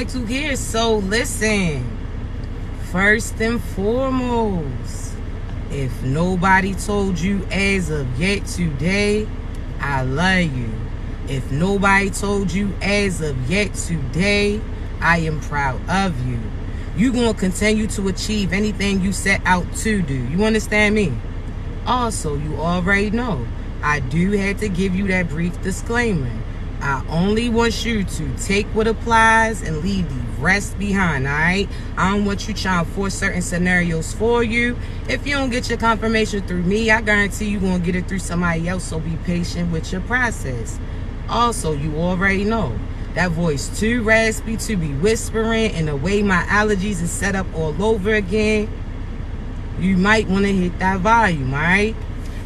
To hear. So listen, first and foremost, if nobody told you as of yet today, I love you. If nobody told you as of yet today, I am proud of you. You're going to continue to achieve anything you set out to do. You understand me? Also, you already know, I do have to give you that brief disclaimer. I only want you to take what applies and leave the rest behind, all right? I don't want you trying to force certain scenarios for you. If you don't get your confirmation through me, I guarantee you're going to get it through somebody else, so be patient with your process. Also, you already know, that voice too raspy to be whispering, and the way my allergies is set up all over again, you might want to hit that volume, all right?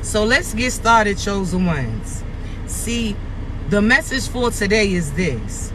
So let's get started, chosen ones. See, the message for today is this.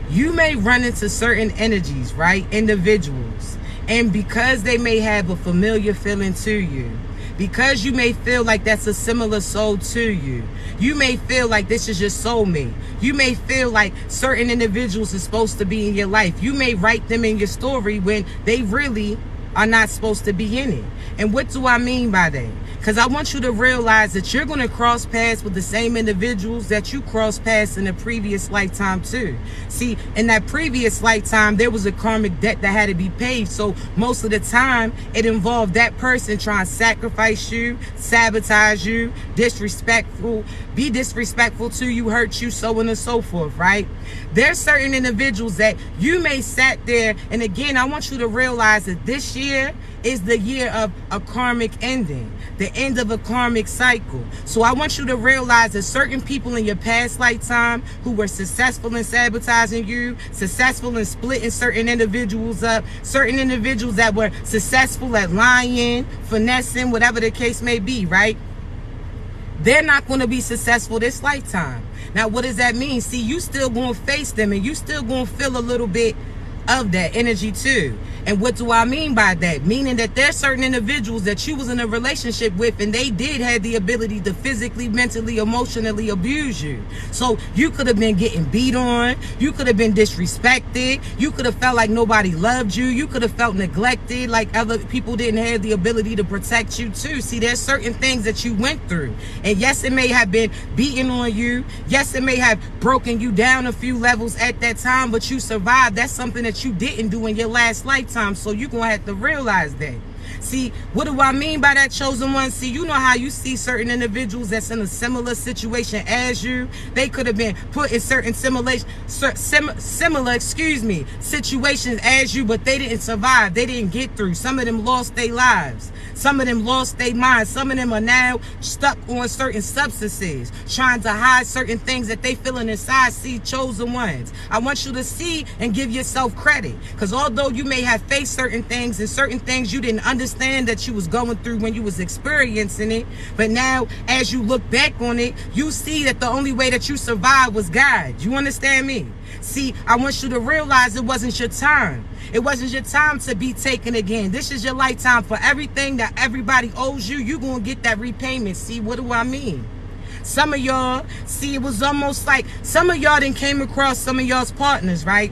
You may run into certain energies, right? Individuals. And because they may have a familiar feeling to you, because you may feel like that's a similar soul to you, you may feel like this is your soulmate. You may feel like certain individuals are supposed to be in your life. You may write them in your story when they really are not supposed to be in it. And what do I mean by that? Because I want you to realize that you're going to cross paths with the same individuals that you crossed paths in a previous lifetime too. See, in that previous lifetime, there was a karmic debt that had to be paid. So most of the time, it involved that person trying to sacrifice you, sabotage you, be disrespectful to you, hurt you, so on and so forth, right? There's certain individuals that you may sat there, and again, I want you to realize that this year is the year of a karmic ending, the end of a karmic cycle. So I want you to realize that certain people in your past lifetime who were successful in sabotaging you, successful in splitting certain individuals up, certain individuals that were successful at lying, finessing, whatever the case may be, right? They're not going to be successful this lifetime. Now, what does that mean? See, you still going to face them, and you still going to feel a little bit of that energy too. And what do I mean by that? Meaning that there's certain individuals that you was in a relationship with, and they did have the ability to physically, mentally, emotionally abuse you. So you could have been getting beat on, you could have been disrespected, you could have felt like nobody loved you, you could have felt neglected, like other people didn't have the ability to protect you too. See, there's certain things that you went through, and yes, it may have been beating on you, yes, it may have broken you down a few levels at that time, but you survived. That's something that you didn't do in your last lifetime, so you're gonna have to realize that. See, what do I mean by that, chosen one? See, you know how you see certain individuals that's in a similar situation as you. They could have been put in certain similar situations as you, but they didn't survive. They didn't get through. Some of them lost their lives. Some of them lost their minds. Some of them are now stuck on certain substances, trying to hide certain things that they feeling inside. See, chosen ones, I want you to see and give yourself credit, because although you may have faced certain things, and certain things you didn't understand that you was going through when you was experiencing it, but now as you look back on it, you see that the only way that you survived was God. You understand me? See, I want you to realize it wasn't your time. It wasn't your time to be taken again. This is your lifetime. For everything that everybody owes you, you're going to get that repayment. See, what do I mean? Some of y'all, see, it was almost like some of y'all didn't came across some of y'all's partners, right?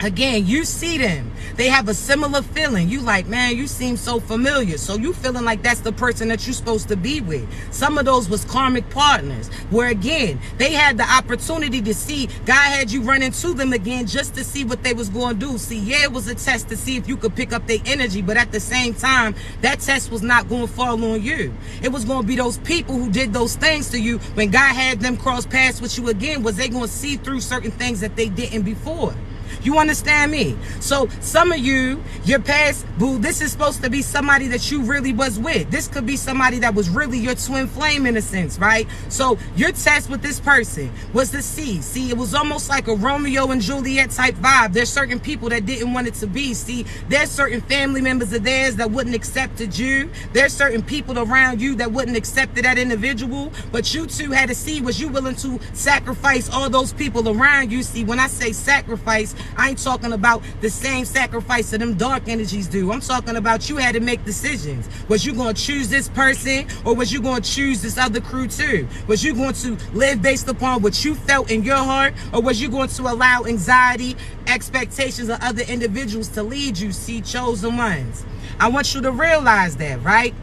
Again, you see them. They have a similar feeling. You like, man, you seem so familiar. So you feeling like that's the person that you're supposed to be with. Some of those was karmic partners, where again, they had the opportunity to see, God had you run into them again just to see what they was going to do. See, yeah, it was a test to see if you could pick up their energy, but at the same time, that test was not going to fall on you. It was going to be those people who did those things to you when God had them cross paths with you again. Was they going to see through certain things that they didn't before? You understand me? So some of you, your past boo, this is supposed to be somebody that you really was with. This could be somebody that was really your twin flame in a sense, right? So your test with this person was to see. See, it was almost like a Romeo and Juliet type vibe. There's certain people that didn't want it to be. See, there's certain family members of theirs that wouldn't accepted you. There's certain people around you that wouldn't accept that individual. But you two had to see, was you willing to sacrifice all those people around you? See, when I say sacrifice, I ain't talking about the same sacrifice that them dark energies do. I'm talking about you had to make decisions. Was you going to choose this person, or was you going to choose this other crew too? Was you going to live based upon what you felt in your heart, or was you going to allow anxiety, expectations of other individuals to lead you? See, chosen ones, I want you to realize that, right?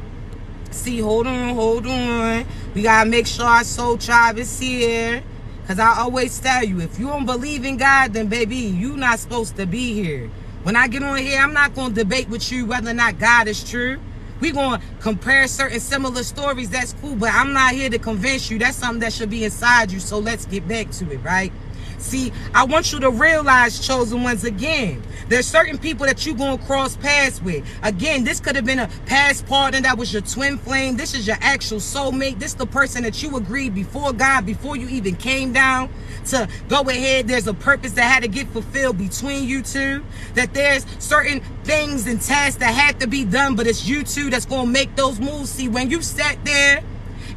See, hold on. We got to make sure our soul tribe is here. Because I always tell you, if you don't believe in God, then baby, you not supposed to be here. When I get on here, I'm not going to debate with you whether or not God is true. We're going to compare certain similar stories. That's cool. But I'm not here to convince you. That's something that should be inside you. So let's get back to it, right? See, I want you to realize, chosen ones, again, there's certain people that you're going to cross paths with. Again, this could have been a past partner that was your twin flame. This is your actual soulmate. This is the person that you agreed before God, before you even came down to go ahead. There's a purpose that had to get fulfilled between you two. That there's certain things and tasks that had to be done, but it's you two that's going to make those moves. See, when you sat there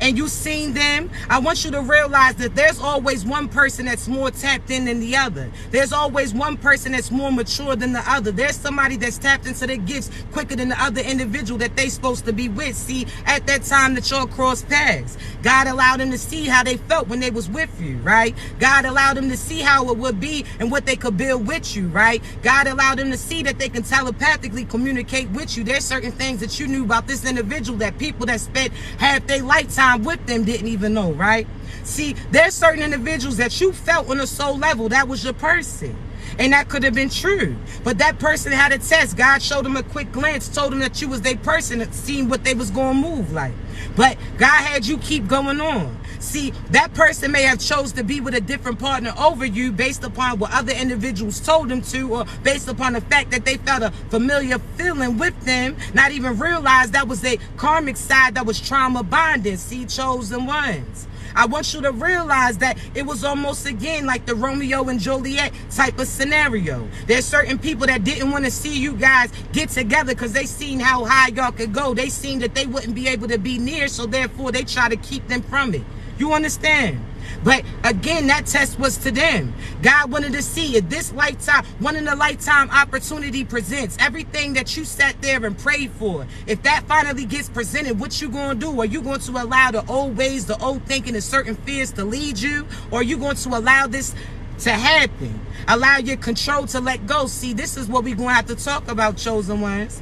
and you seen them, I want you to realize that there's always one person that's more tapped in than the other. There's always one person that's more mature than the other. There's somebody that's tapped into their gifts quicker than the other individual that they supposed to be with. See, at that time that y'all crossed paths, God allowed them to see how they felt when they was with you, right? God allowed them to see how it would be and what they could build with you, right? God allowed them to see that they can telepathically communicate with you. There's certain things that you knew about this individual that people that spent half their lifetime with them didn't even know, right? See, there's certain individuals that you felt on a soul level that was your person, and that could have been true, but that person had a test. God showed them a quick glance, told them that you was their person, and seen what they was going to move like, but God had you keep going on. See, that person may have chose to be with a different partner over you based upon what other individuals told them to, or based upon the fact that they felt a familiar feeling with them, not even realize that was a karmic side that was trauma bonding. See, chosen ones, I want you to realize that it was almost again like the Romeo and Juliet type of scenario. There's certain people that didn't want to see you guys get together because they seen how high y'all could go. They seen that they wouldn't be able to be near, so therefore they try to keep them from it. You understand? But again, that test was to them. God wanted to see if this lifetime, one in a lifetime opportunity presents everything that you sat there and prayed for. If that finally gets presented, what you going to do? Are you going to allow the old ways, the old thinking, and certain fears to lead you? Or are you going to allow this to happen? Allow your control to let go. See, this is what we're going to have to talk about, chosen ones.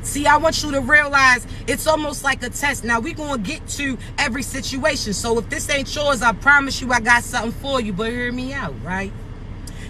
See, I want you to realize it's almost like a test. Now, we're going to get to every situation. So if this ain't yours, I promise you I got something for you. But hear me out, right?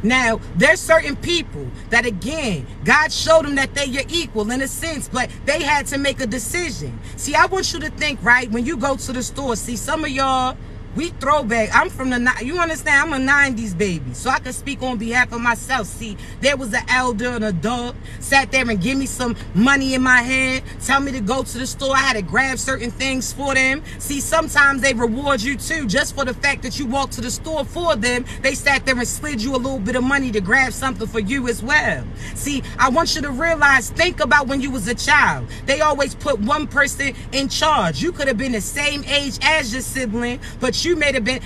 Now, there's certain people that, again, God showed them that they're your equal in a sense, but they had to make a decision. See, I want you to think, right, when you go to the store, see, some of y'all, we throwback. I'm from the, you understand, I'm a 90s baby, so I can speak on behalf of myself. See, there was an elder, an adult, sat there and give me some money in my hand, tell me to go to the store. I had to grab certain things for them. See, sometimes they reward you too, just for the fact that you walked to the store for them. They sat there and slid you a little bit of money to grab something for you as well. See, I want you to realize, think about when you was a child. They always put one person in charge. You could have been the same age as your sibling, but you may have been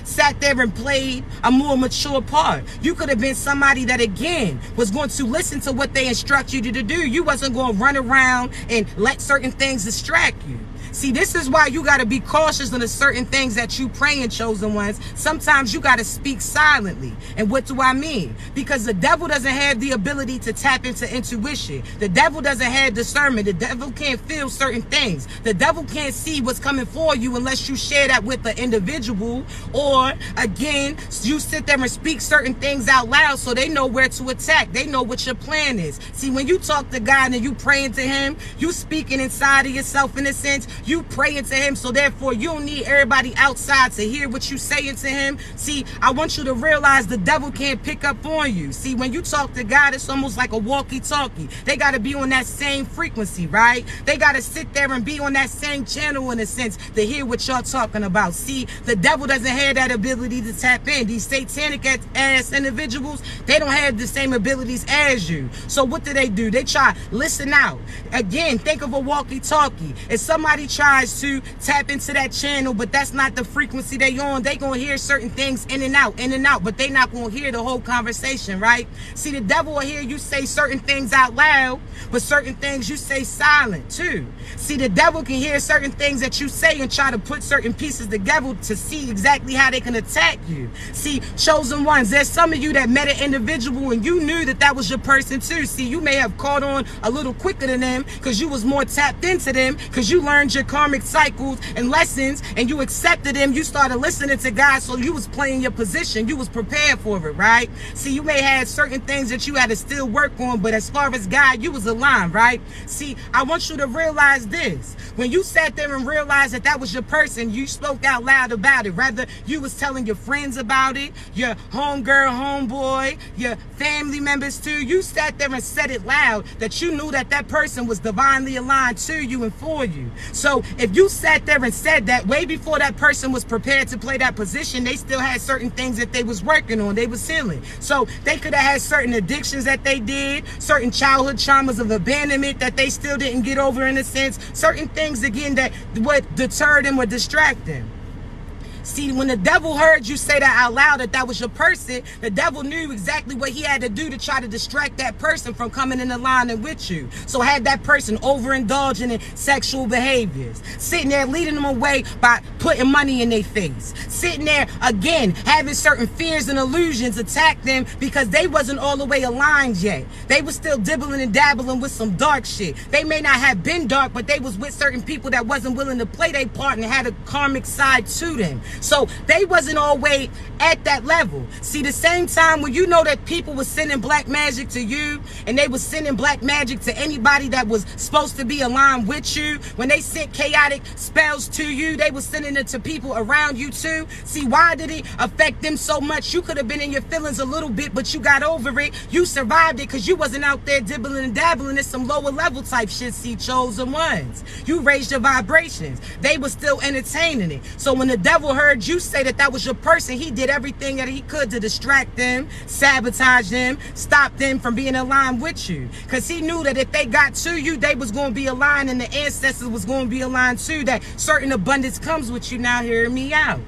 sat there and played a more mature part. You could have been somebody that, again, was going to listen to what they instruct you to do. You wasn't going to run around and let certain things distract you. See, this is why you got to be cautious on the certain things that you pray in, chosen ones. Sometimes you got to speak silently. And what do I mean? Because the devil doesn't have the ability to tap into intuition. The devil doesn't have discernment. The devil can't feel certain things. The devil can't see what's coming for you unless you share that with the individual, or, again, you sit there and speak certain things out loud so they know where to attack. They know what your plan is. See, when you talk to God and you praying to him, you speaking inside of yourself in a sense. You praying to him, so therefore you don't need everybody outside to hear what you saying to him. See, I want you to realize the devil can't pick up on you. See, when you talk to God, it's almost like a walkie-talkie. They got to be on that same frequency, right? They got to sit there and be on that same channel in a sense to hear what y'all talking about. See, the devil doesn't have that ability to tap in. These satanic ass individuals, they don't have the same abilities as you. So what do? They try listen out. Again, think of a walkie-talkie. If somebody tries to tap into that channel, but that's not the frequency they on, they gonna hear certain things in and out, but they not gonna hear the whole conversation, right? See, the devil will hear you say certain things out loud, but certain things you say silent too. See, the devil can hear certain things that you say and try to put certain pieces together to see exactly how they can attack you. See, chosen ones, there's some of you that met an individual and you knew that that was your person too. See, you may have caught on a little quicker than them because you was more tapped into them, because you learned your karmic cycles and lessons and you accepted them. You started listening to God, so you was playing your position. You was prepared for it, right? See, you may have certain things that you had to still work on, but as far as God, you was aligned, right? See, I want you to realize this. When you sat there and realized that that was your person, you spoke out loud about it. Rather, you was telling your friends about it, your homegirl, homeboy, your family members too. You sat there and said it loud that you knew that that person was divinely aligned to you and for you. So if you sat there and said that way before that person was prepared to play that position, they still had certain things that they was working on, they was healing. So they could have had certain addictions that they did, certain childhood traumas of abandonment that they still didn't get over, in a sense, certain things again that would deter them or distract them. See, when the devil heard you say that out loud, that that was your person, the devil knew exactly what he had to do to try to distract that person from coming in alignment with you. So had that person overindulging in sexual behaviors, sitting there leading them away by putting money in their face, sitting there again having certain fears and illusions attack them because they wasn't all the way aligned yet. They was still dibbling and dabbling with some dark shit. They may not have been dark, but they was with certain people that wasn't willing to play their part and had a karmic side to them. So they wasn't always at that level. See, the same time when you know that people was sending black magic to you, and they was sending black magic to anybody that was supposed to be aligned with you, when they sent chaotic spells to you, they was sending it to people around you too. See, why did it affect them so much? You could have been in your feelings a little bit, but you got over it. You survived it because you wasn't out there dibbling and dabbling in some lower level type shit. See, chosen ones, you raised your vibrations. They was still entertaining it. So when the devil heard you say that that was your person, he did everything that he could to distract them, sabotage them, stop them from being aligned with you, because he knew that if they got to you, they was going to be aligned, and the ancestors was going to be aligned too, that certain abundance comes with you. Now hear me out.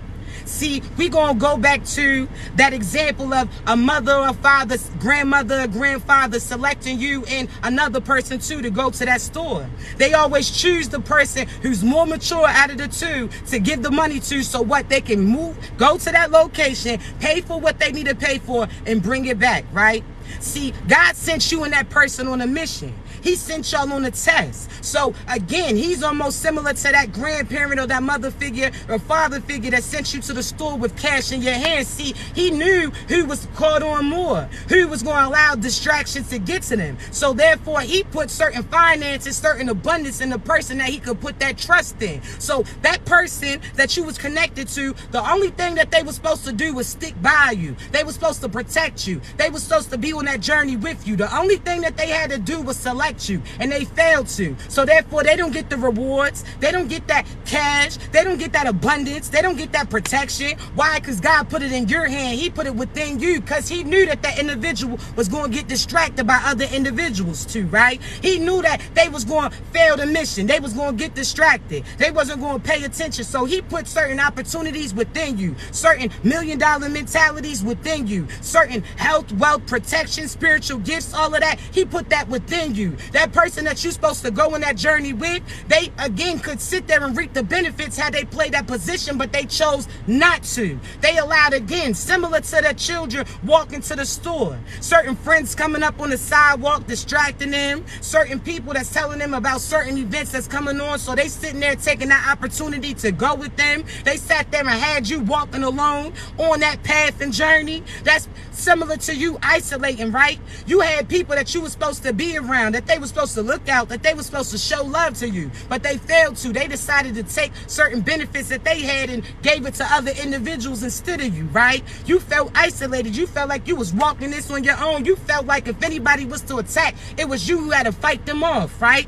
See, we gonna go back to that example of a mother or father, grandmother or grandfather selecting you and another person too to go to that store. They always choose the person who's more mature out of the two to give the money to, so what, they can move, go to that location, pay for what they need to pay for, and bring it back, right? See, God sent you and that person on a mission. He sent y'all on a test. So again, he's almost similar to that grandparent or that mother figure or father figure that sent you to the store with cash in your hand. See, he knew who was caught on more, who was going to allow distractions to get to them. So therefore, he put certain finances, certain abundance in the person that he could put that trust in. So that person that you was connected to, the only thing that they were supposed to do was stick by you. They were supposed to protect you. They were supposed to be on that journey with you. The only thing that they had to do was select you, and they failed to. So therefore, they don't get the rewards. They don't get that cash. They don't get that abundance. They don't get that protection. Why? Because God put it in your hand. He put it within you because he knew that that individual was going to get distracted by other individuals too, right? He knew that they was going to fail the mission. They was going to get distracted. They wasn't going to pay attention. So he put certain opportunities within you, certain million-dollar mentalities within you, certain health, wealth, protection, spiritual gifts, all of that. He put that within you. That person that you're supposed to go on that journey with, they again could sit there and reap the benefits had they played that position, but they chose not to. They allowed, again, similar to the children walking to the store, certain friends coming up on the sidewalk distracting them, certain people that's telling them about certain events that's coming on, so they sitting there taking that opportunity to go with them. They sat there and had you walking alone on that path and journey. That's similar to you isolating, right? You had people that you were supposed to be around, that they were supposed to look out, that they were supposed to show love to you, but they failed to. They decided to take certain benefits that they had and gave it to other individuals instead of you, right? You felt isolated. You felt like you was walking this on your own. You felt like if anybody was to attack, it was you who had to fight them off, right?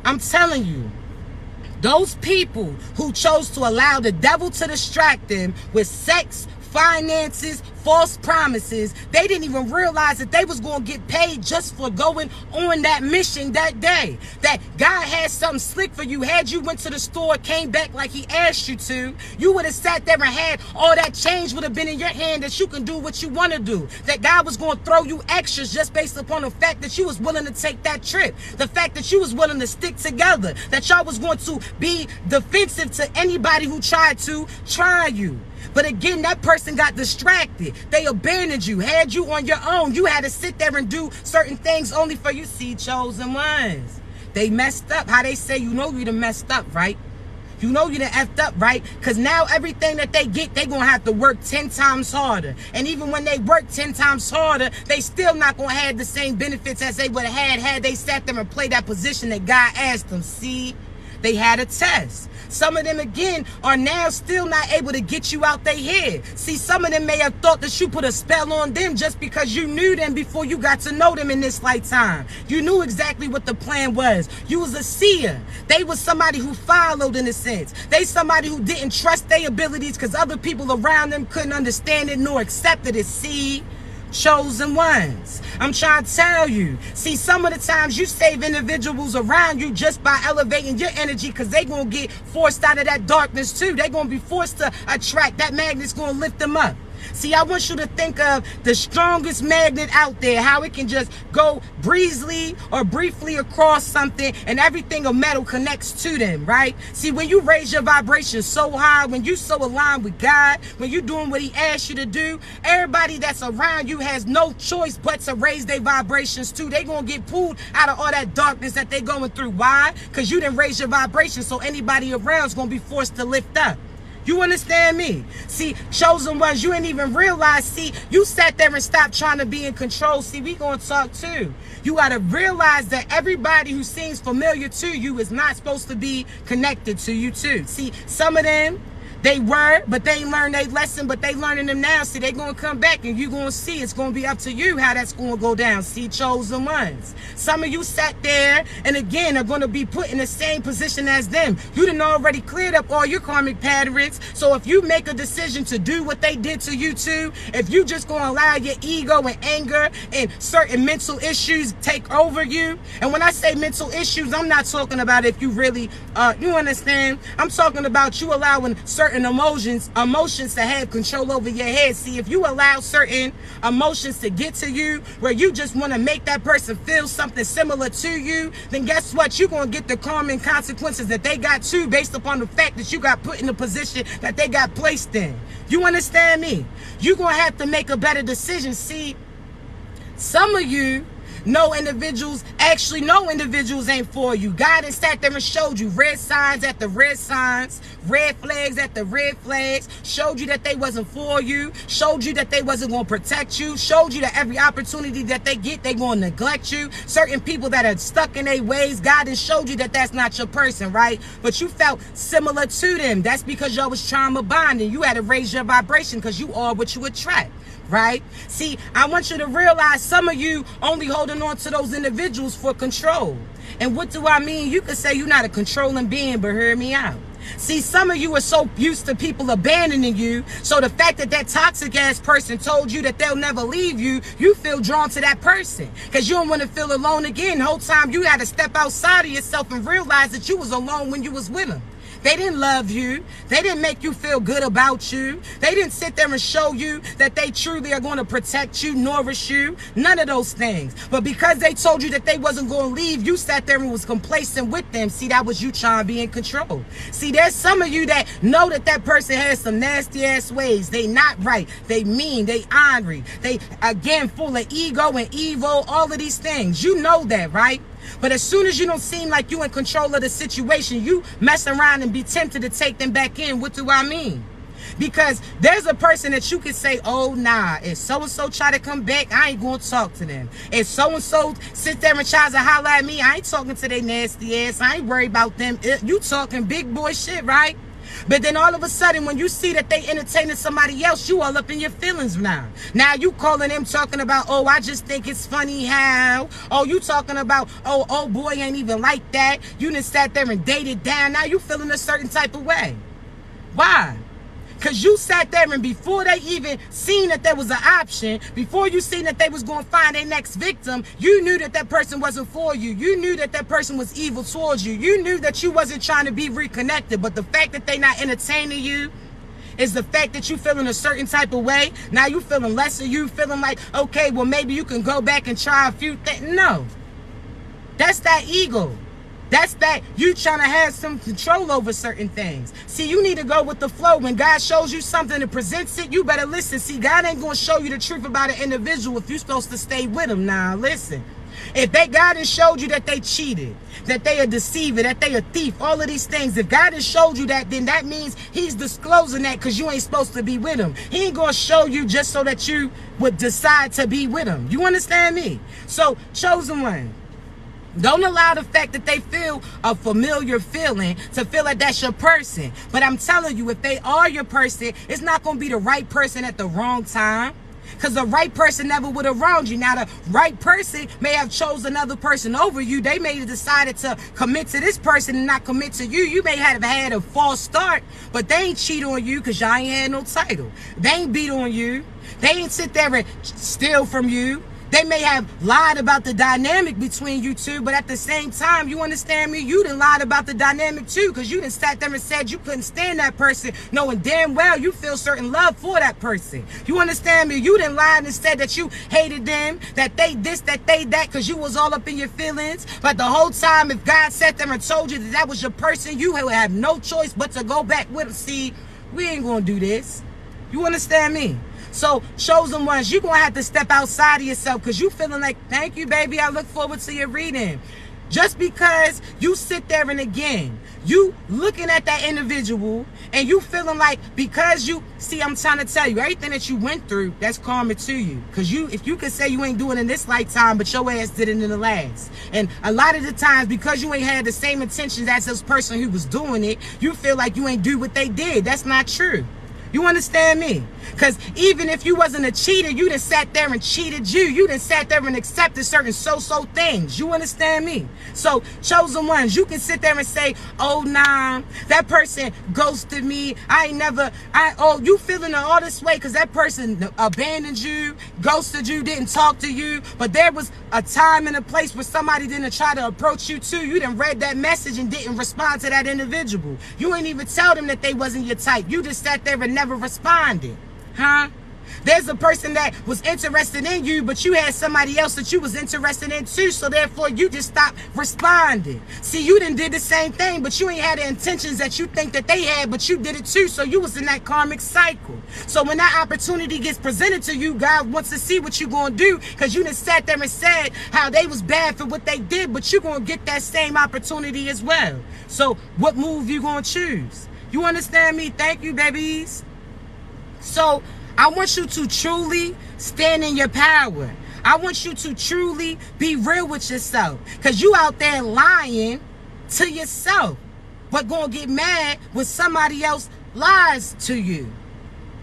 I'm telling you, those people who chose to allow the devil to distract them with sex, finances, false promises. They didn't even realize that they was going to get paid just for going on that mission that day. That God had something slick for you. Had you went to the store, came back like he asked you to, you would have sat there and had all that change would have been in your hand that you can do what you want to do. That God was going to throw you extras just based upon the fact that you was willing to take that trip. The fact that you was willing to stick together. That y'all was going to be defensive to anybody who tried to try you. But again, that person got distracted. They abandoned you, had you on your own. You had to sit there and do certain things only for you. See, chosen ones. They messed up. How they say, you know you done messed up, right? You know you done effed up, right? Because now everything that they get, they going to have to work 10 times harder. And even when they work 10 times harder, they still not going to have the same benefits as they would have had they sat there and played that position that God asked them. See? They had a test. Some of them, again, are now still not able to get you out their head. See, some of them may have thought that you put a spell on them just because you knew them before you got to know them in this lifetime. You knew exactly what the plan was. You was a seer. They was somebody who followed in a sense. They somebody who didn't trust their abilities because other people around them couldn't understand it nor accept it. See? Chosen ones. I'm trying to tell you. See, some of the times you save individuals around you just by elevating your energy because they going to get forced out of that darkness too. They're going to be forced to attract. That magnet's going to lift them up. See, I want you to think of the strongest magnet out there, how it can just go breezily or briefly across something and everything of metal connects to them, right? See, when you raise your vibration so high, when you so aligned with God, when you're doing what he asked you to do, everybody that's around you has no choice but to raise their vibrations too. They're going to get pulled out of all that darkness that they're going through. Why? Because you didn't raise your vibration, so anybody around is going to be forced to lift up. You understand me? See, chosen ones, you ain't even realize. See, you sat there and stopped trying to be in control. See, we gonna talk too. You gotta realize that everybody who seems familiar to you is not supposed to be connected to you too. See, some of them, they were, but they ain't learned their lesson, but they learning them now. See, they gonna come back and you gonna see it's gonna be up to you how that's gonna go down. See, chosen ones. Some of you sat there and again are gonna be put in the same position as them. You done already cleared up all your karmic patterns. So if you make a decision to do what they did to you too, if you just gonna allow your ego and anger and certain mental issues take over you, and when I say mental issues, I'm not talking about if you really, you understand? I'm talking about you allowing certain emotions to have control over your head. See, if you allow certain emotions to get to you where you just want to make that person feel something similar to you, then guess what? You're going to get the karma and consequences that they got too based upon the fact that you got put in the position that they got placed in. You understand me? You're going to have to make a better decision. See, some of you no individuals ain't for you. God has sat there and showed you red signs at the red signs, red flags at the red flags, showed you that they wasn't for you, showed you that they wasn't going to protect you, showed you that every opportunity that they get, they going to neglect you. Certain people that are stuck in their ways, God has showed you that that's not your person, right? But you felt similar to them. That's because y'all was trauma bonding. You had to raise your vibration because you are what you attract. Right? See, I want you to realize some of you only holding on to those individuals for control. And what do I mean? You could say you're not a controlling being, but hear me out. See, some of you are so used to people abandoning you, so the fact that that toxic ass person told you that they'll never leave you, you feel drawn to that person because you don't want to feel alone again. The whole time you had to step outside of yourself and realize that you was alone when you was with them. They didn't love you. They didn't make you feel good about you. They didn't sit there and show you that they truly are going to protect you, nourish you. None of those things. But because they told you that they wasn't going to leave, you sat there and was complacent with them. See, that was you trying to be in control. See, there's some of you that know that that person has some nasty ass ways. They not right. They mean. They ornery. They, again, full of ego and evil. All of these things. You know that, right? But as soon as you don't seem like you in control of the situation, you mess around and be tempted to take them back in. What do I mean? Because there's a person that you can say, oh, nah, if so-and-so try to come back, I ain't going to talk to them. If so-and-so sit there and tries to holler at me, I ain't talking to their nasty ass. I ain't worried about them. You talking big boy shit, right? But then all of a sudden, when you see that they entertaining somebody else, you all up in your feelings now. Now you calling them talking about, oh, I just think it's funny how. Oh, you talking about, oh boy ain't even like that. You done sat there and dated down. Now you feeling a certain type of way. Why? Because you sat there and before they even seen that there was an option, before you seen that they was going to find their next victim, you knew that that person wasn't for you. You knew that that person was evil towards you. You knew that you wasn't trying to be reconnected. But the fact that they not entertaining you is the fact that you feeling a certain type of way. Now you feeling less of you, feeling like, okay, well, maybe you can go back and try a few things. No. That's that ego. That's that you trying to have some control over certain things. See, you need to go with the flow. When God shows you something and presents it, you better listen. See, God ain't going to show you the truth about an individual if you're supposed to stay with him. Now, listen. If God has showed you that they cheated, that they are deceiver, that they are thief, all of these things, if God has showed you that, then that means he's disclosing that because you ain't supposed to be with him. He ain't going to show you just so that you would decide to be with him. You understand me? So, chosen one. Don't allow the fact that they feel a familiar feeling to feel like that's your person. But I'm telling you, if they are your person, it's not going to be the right person at the wrong time. Because the right person never would have wronged you. Now, the right person may have chosen another person over you. They may have decided to commit to this person and not commit to you. You may have had a false start, but they ain't cheat on you because y'all ain't had no title. They ain't beat on you. They ain't sit there and steal from you. They may have lied about the dynamic between you two, but at the same time, you understand me? You done lied about the dynamic too, because you done sat there and said you couldn't stand that person, knowing damn well you feel certain love for that person. You understand me? You done lied and said that you hated them, that they this, that they that, because you was all up in your feelings. But the whole time, if God sat there and told you that that was your person, you would have no choice but to go back with them. See, we ain't going to do this. You understand me? So, chosen ones, you're going to have to step outside of yourself because you feeling like, thank you, baby, I look forward to your reading. Just because you sit there and again, you looking at that individual and you feeling like because you, see, I'm trying to tell you, everything that you went through, that's karma to you. Because if you could say you ain't doing it in this lifetime, but your ass did it in the last. And a lot of the times, because you ain't had the same intentions as this person who was doing it, you feel like you ain't do what they did. That's not true. You understand me? Because even if you wasn't a cheater, you done sat there and cheated you. You done sat there and accepted certain so-so things. You understand me? So, chosen ones, you can sit there and say, oh, nah, that person ghosted me. You feeling all this way because that person abandoned you, ghosted you, didn't talk to you. But there was a time and a place where somebody didn't try to approach you too. You done read that message and didn't respond to that individual. You ain't even tell them that they wasn't your type. You just sat there and never responded. Huh? There's a person that was interested in you, but you had somebody else that you was interested in too, so therefore you just stopped responding. See, you done did the same thing, but you ain't had the intentions that you think that they had, but you did it too, so you was in that karmic cycle. So when that opportunity gets presented to you, God wants to see what you gonna do, because you done sat there and said how they was bad for what they did, but you gonna get that same opportunity as well. So what move you gonna choose? You understand me? Thank you, babies. So, I want you to truly stand in your power. I want you to truly be real with yourself. Because you out there lying to yourself. But gonna get mad when somebody else lies to you.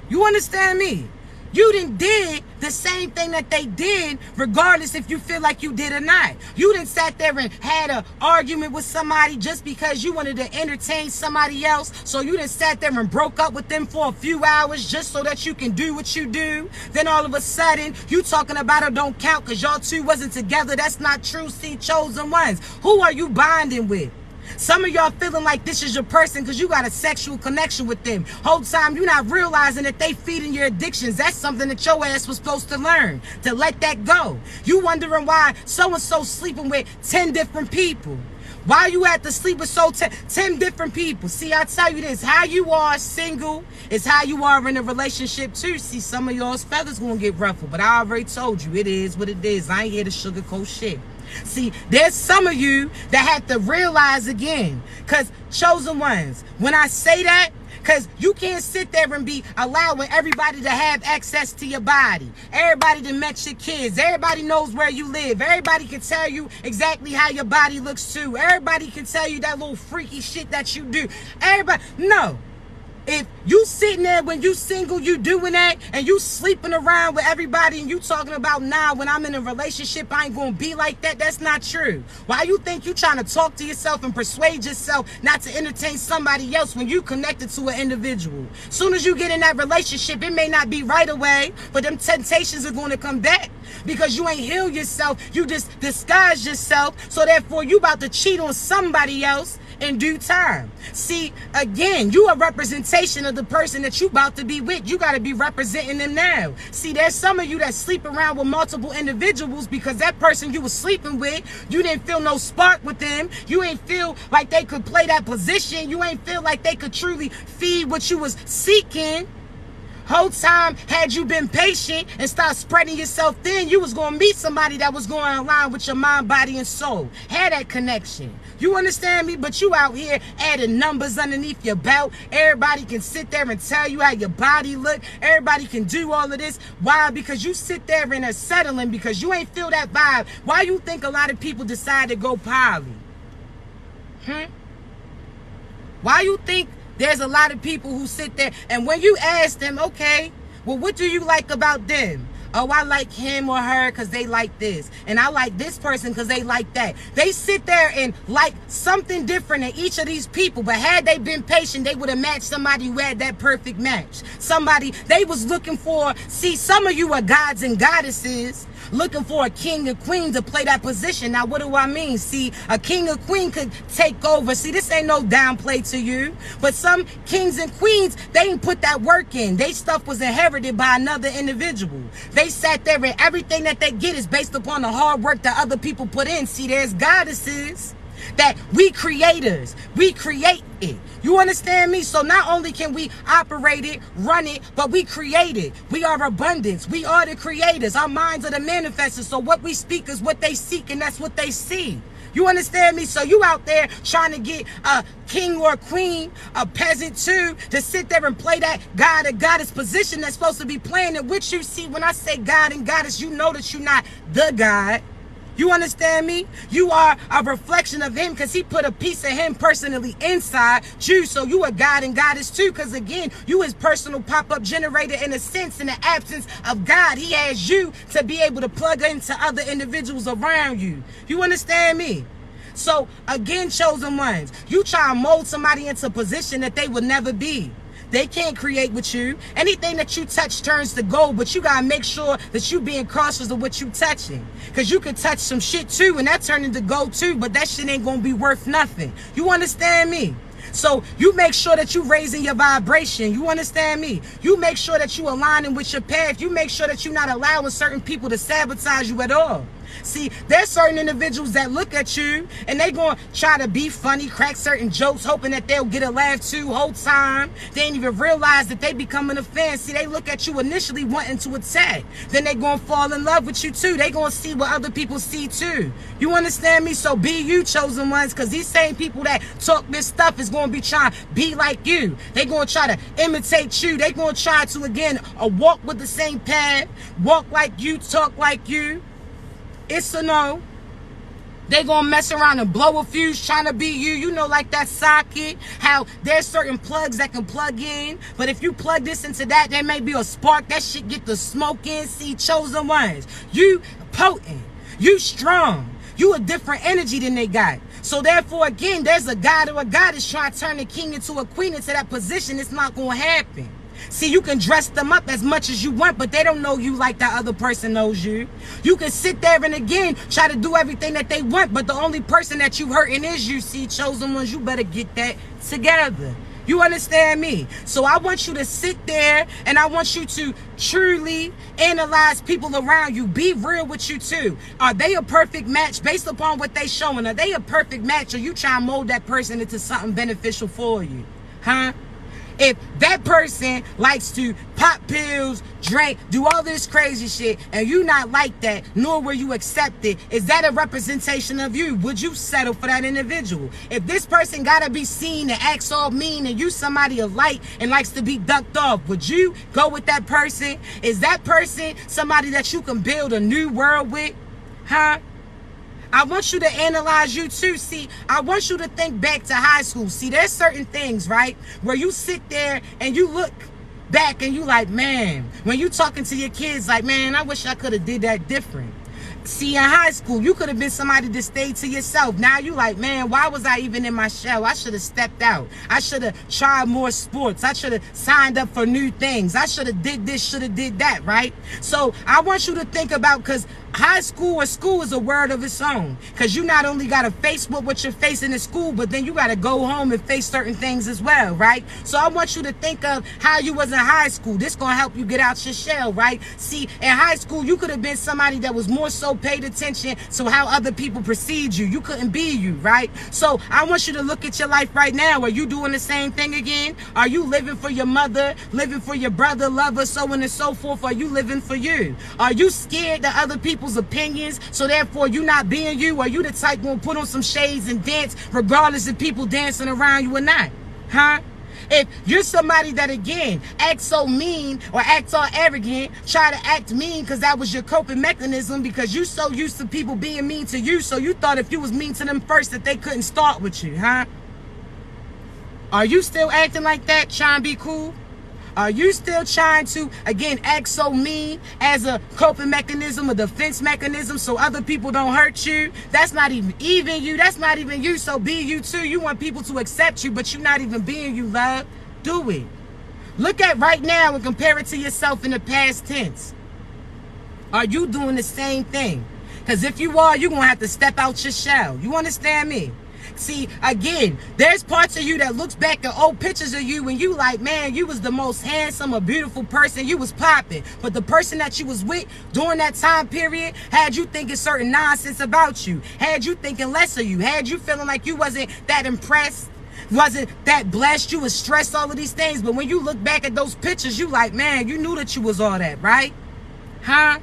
You understand me? You done did the same thing that they did, regardless if you feel like you did or not. You done sat there and had an argument with somebody just because you wanted to entertain somebody else. So you done sat there and broke up with them for a few hours just so that you can do what you do. Then all of a sudden, you talking about it don't count because y'all two wasn't together. That's not true. See, chosen ones. Who are you bonding with? Some of y'all feeling like this is your person because you got a sexual connection with them. Whole time you're not realizing that they feeding your addictions. That's something that your ass was supposed to learn, to let that go. You wondering why so-and-so sleeping with 10 different people. Why you have to sleep with 10 different people? See, I tell you this, how you are single is how you are in a relationship too. See, some of y'all's feathers gonna get ruffled, but I already told you, it is what it is. I ain't here to sugarcoat shit. See, there's some of you that have to realize again, because chosen ones, when I say that, because you can't sit there and be allowing everybody to have access to your body. Everybody that met your kids. Everybody knows where you live. Everybody can tell you exactly how your body looks too. Everybody can tell you that little freaky shit that you do. Everybody, no. if you sitting there when you single, you doing that, and you sleeping around with everybody, and you talking about, nah, when I'm in a relationship, I ain't gonna be like that, that's not true. Why you think you trying to talk to yourself and persuade yourself not to entertain somebody else when you connected to an individual? Soon as you get in that relationship, it may not be right away, but them temptations are gonna come back because you ain't healed yourself. You just disguised yourself, so therefore you about to cheat on somebody else in due time. See, again, you a representation of the person that you about to be with. You got to be representing them now. See, there's some of you that sleep around with multiple individuals because that person you was sleeping with, you didn't feel no spark with them. You ain't feel like they could play that position. You ain't feel like they could truly feed what you was seeking. Whole time, had you been patient and start spreading yourself thin, you was going to meet somebody that was going to align with your mind, body, and soul. Had that connection. You understand me? But you out here adding numbers underneath your belt. Everybody can sit there and tell you how your body look. Everybody can do all of this. Why? Because you sit there and are settling because you ain't feel that vibe. Why you think a lot of people decide to go poly? Why you think there's a lot of people who sit there and when you ask them, okay, well, what do you like about them? Oh, I like him or her because they like this. And I like this person because they like that. They sit there and like something different in each of these people. But had they been patient, they would have matched somebody who had that perfect match. Somebody they was looking for. See, some of you are gods and goddesses looking for a king and queen to play that position. Now, what do I mean? See, a king or queen could take over. See, this ain't no downplay to you. But some kings and queens, they ain't put that work in. They stuff was inherited by another individual. They sat there and everything that they get is based upon the hard work that other people put in. See, there's goddesses that we creators, we create it. You understand me? So not only can we operate it, run it, but we create it. We are abundance. We are the creators. Our minds are the manifestors. So what we speak is what they seek, and that's what they see. You understand me? So you out there trying to get a king or a queen, a peasant too, to sit there and play that God or goddess position that's supposed to be playing it with you. See, when I say God and goddess, you know that you're not the God. You understand me? You are a reflection of him because he put a piece of him personally inside you. So you a God and goddess too because, again, you his personal pop-up generator in a sense. In the absence of God, he has you to be able to plug into other individuals around you. You understand me? So, again, chosen ones, you try and mold somebody into a position that they would never be. They can't create with you. Anything that you touch turns to gold, but you got to make sure that you being cautious of what you touching. Because you could touch some shit too, and that turn into gold too, but that shit ain't going to be worth nothing. You understand me? So you make sure that you raising your vibration. You understand me? You make sure that you aligning with your path. You make sure that you're not allowing certain people to sabotage you at all. See, there's certain individuals that look at you and they gonna try to be funny, crack certain jokes, hoping that they'll get a laugh too whole time. They ain't even realize that they becoming a fan. See, they look at you initially wanting to attack. Then they gonna fall in love with you too. They gonna see what other people see too. You understand me? So be you, chosen ones, because these same people that talk this stuff is gonna be trying to be like you. They gonna try to imitate you. They gonna try to, again, walk with the same path, walk like you, talk like you. It's a no. They gonna mess around and blow a fuse trying to be you. You know, like that socket, how there's certain plugs that can plug in, but if you plug this into that, there may be a spark. That shit get the smoke in. See, chosen ones, you potent, you strong, you a different energy than they got. So therefore, again, there's a god or a goddess trying to turn a king into a queen into that position. It's not gonna happen. See, you can dress them up as much as you want, but they don't know you like that other person knows you. You can sit there and, again, try to do everything that they want, but the only person that you hurting is you. See, chosen ones, you better get that together. You understand me? So I want you to sit there and I want you to truly analyze people around you. Be real with you too. Are they a perfect match based upon what they showing? Are they a perfect match, or you try and mold that person into something beneficial for you? Huh? If that person likes to pop pills, drink, do all this crazy shit, and you not like that, nor will you accept it, is that a representation of you? Would you settle for that individual? If this person gotta be seen and acts all mean, and you somebody of light and likes to be ducked off, would you go with that person? Is that person somebody that you can build a new world with? Huh? I want you to analyze you too. See, I want you to think back to high school. See, there's certain things, right, where you sit there and you look back and you like, man, when you talking to your kids, like, man, I wish I could have did that different. See, in high school, you could have been somebody that stayed to yourself. Now you like, man, why was I even in my shell? I should have stepped out. I should have tried more sports. I should have signed up for new things. I should have did this, should have did that, right? So I want you to think about, because high school or school is a word of its own. Because you not only got to face what you're facing in school, but then you got to go home and face certain things as well, right? So I want you to think of how you was in high school. This going to help you get out your shell, right? See, in high school, you could have been somebody that was more so paid attention to how other people perceived you. You couldn't be you, right? So I want you to look at your life right now. Are you doing the same thing again? Are you living for your mother, living for your brother, lover, so on and so forth? Are you living for you? Are you scared that other people's opinions, so therefore you not being you? Are you the type gonna put on some shades and dance regardless of people dancing around you or not? Huh? If you're somebody that, again, acts so mean or acts all arrogant, try to act mean because that was your coping mechanism, because you so used to people being mean to you, so you thought if you was mean to them first that they couldn't start with you, huh? Are you still acting like that, trying to be cool? Are you still trying to, again, act so mean as a coping mechanism, a defense mechanism, so other people don't hurt you? That's not even you. That's not even you. So be you too. You want people to accept you, but you're not even being you, love. Do it. Look at right now and compare it to yourself in the past tense. Are you doing the same thing? Because if you are, you're going to have to step out your shell. You understand me? See, again, there's parts of you that looks back at old pictures of you and you like, man, you was the most handsome or beautiful person. You was popping. But the person that you was with during that time period had you thinking certain nonsense about you. Had you thinking less of you. Had you feeling like you wasn't that impressed. Wasn't that blessed. You was stressed, all of these things. But when you look back at those pictures, you like, man, you knew that you was all that, right? Huh?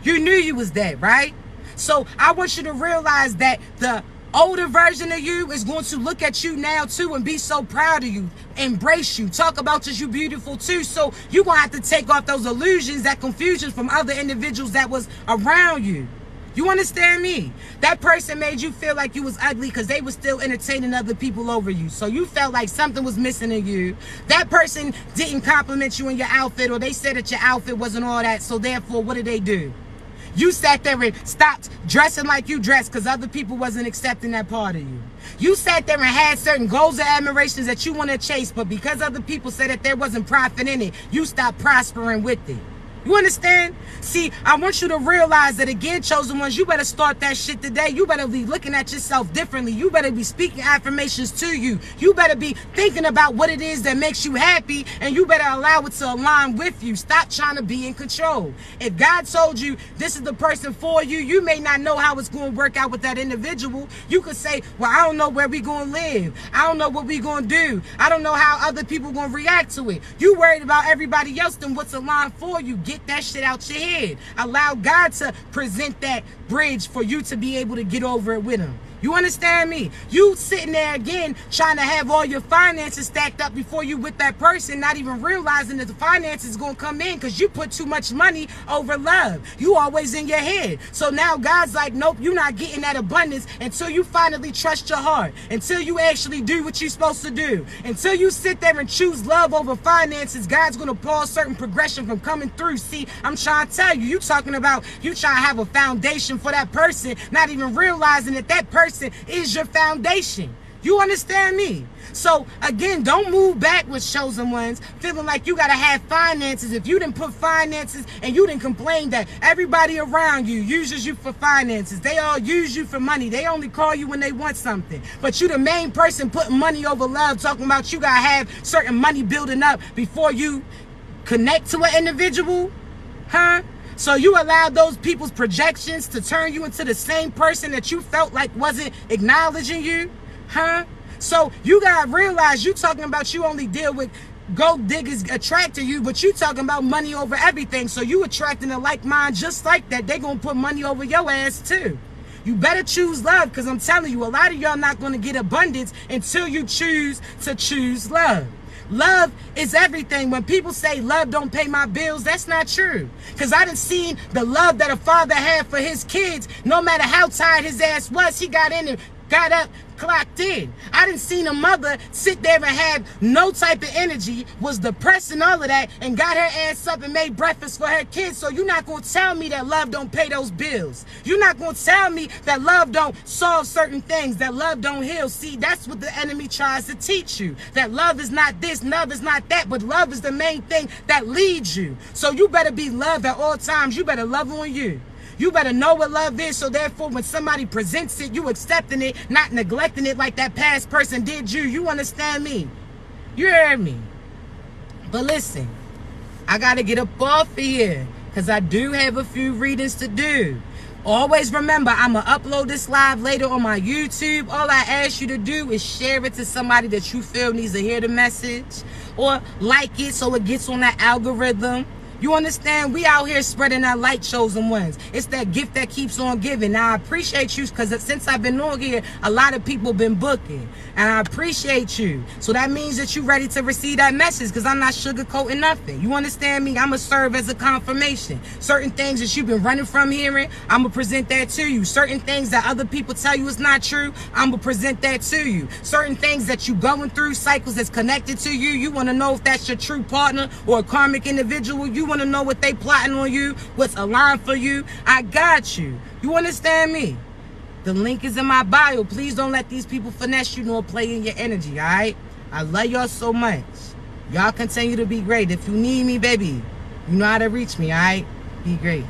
You knew you was that, right? So I want you to realize that the older version of you is going to look at you now too and be so proud of you, embrace you, talk about you beautiful too. So you're going to have to take off those illusions, that confusion from other individuals that was around you. You understand me? That person made you feel like you was ugly because they were still entertaining other people over you. So you felt like something was missing in you. That person didn't compliment you in your outfit, or they said that your outfit wasn't all that. So therefore, what did they do? You sat there and stopped dressing like you dressed because other people wasn't accepting that part of you. You sat there and had certain goals and admirations that you want to chase, but because other people said that there wasn't profit in it, you stopped prospering with it. You understand? See, I want you to realize that, again, chosen ones, you better start that shit today. You better be looking at yourself differently. You better be speaking affirmations to you. You better be thinking about what it is that makes you happy, and you better allow it to align with you. Stop trying to be in control. If God told you this is the person for you, you may not know how it's going to work out with that individual. You could say, well, I don't know where we going to live. I don't know what we going to do. I don't know how other people going to react to it. You worried about everybody else than what's aligned for you. Get that shit out your head. Allow God to present that bridge for you to be able to get over it with him. You understand me? You sitting there again trying to have all your finances stacked up before you with that person, not even realizing that the finances is going to come in because you put too much money over love. You always in your head. So now God's like, nope, you're not getting that abundance until you finally trust your heart, until you actually do what you're supposed to do, until you sit there and choose love over finances. God's going to pause certain progression from coming through. See, I'm trying to tell you, you talking about you trying to have a foundation for that person, not even realizing that that person is your foundation. You understand me? So again, don't move backwards, chosen ones, feeling like you gotta have finances. If you didn't put finances and you didn't complain that everybody around you uses you for finances, they all use you for money, they only call you when they want something, but you the main person putting money over love, talking about you gotta have certain money building up before you connect to an individual, huh? So you allowed those people's projections to turn you into the same person that you felt like wasn't acknowledging you, huh? So you gotta realize you talking about you only deal with gold diggers attracting you, but you talking about money over everything. So you attracting a like mind just like that. They gonna put money over your ass too. You better choose love, because I'm telling you, a lot of y'all not gonna get abundance until you choose to choose love. Love is everything. When people say love don't pay my bills, that's not true. Because I done seen the love that a father had for his kids. No matter how tired his ass was, he got in there, got up, clocked in. I didn't seen a mother sit there and have no type of energy, was depressed and all of that, and got her ass up and made breakfast for her kids. So you're not going to tell me that love don't pay those bills. You're not going to tell me that love don't solve certain things, that love don't heal. See, that's what the enemy tries to teach you. That love is not this, love is not that, but love is the main thing that leads you. So you better be loved at all times. You better love on you. You better know what love is, so therefore when somebody presents it, you accepting it, not neglecting it like that past person did you. You understand me? You heard me? But listen, I got to get up off of here because I do have a few readings to do. Always remember, I'm going to upload this live later on my YouTube. All I ask you to do is share it to somebody that you feel needs to hear the message, or like it so it gets on that algorithm. You understand? We out here spreading that light, chosen ones. It's that gift that keeps on giving. Now, I appreciate you because since I've been on here, a lot of people been booking. And I appreciate you. So that means that you're ready to receive that message because I'm not sugarcoating nothing. You understand me? I'm going to serve as a confirmation. Certain things that you've been running from hearing, I'm going to present that to you. Certain things that other people tell you is not true, I'm going to present that to you. Certain things that you're going through, cycles that's connected to you, you want to know if that's your true partner or a karmic individual. You want to know what they plotting on you, what's aligned for you. I got you. You understand me? The link is in my bio. Please don't let these people finesse you nor play in your energy, all right? I love y'all so much. Y'all continue to be great. If you need me, baby, you know how to reach me, all right? Be great.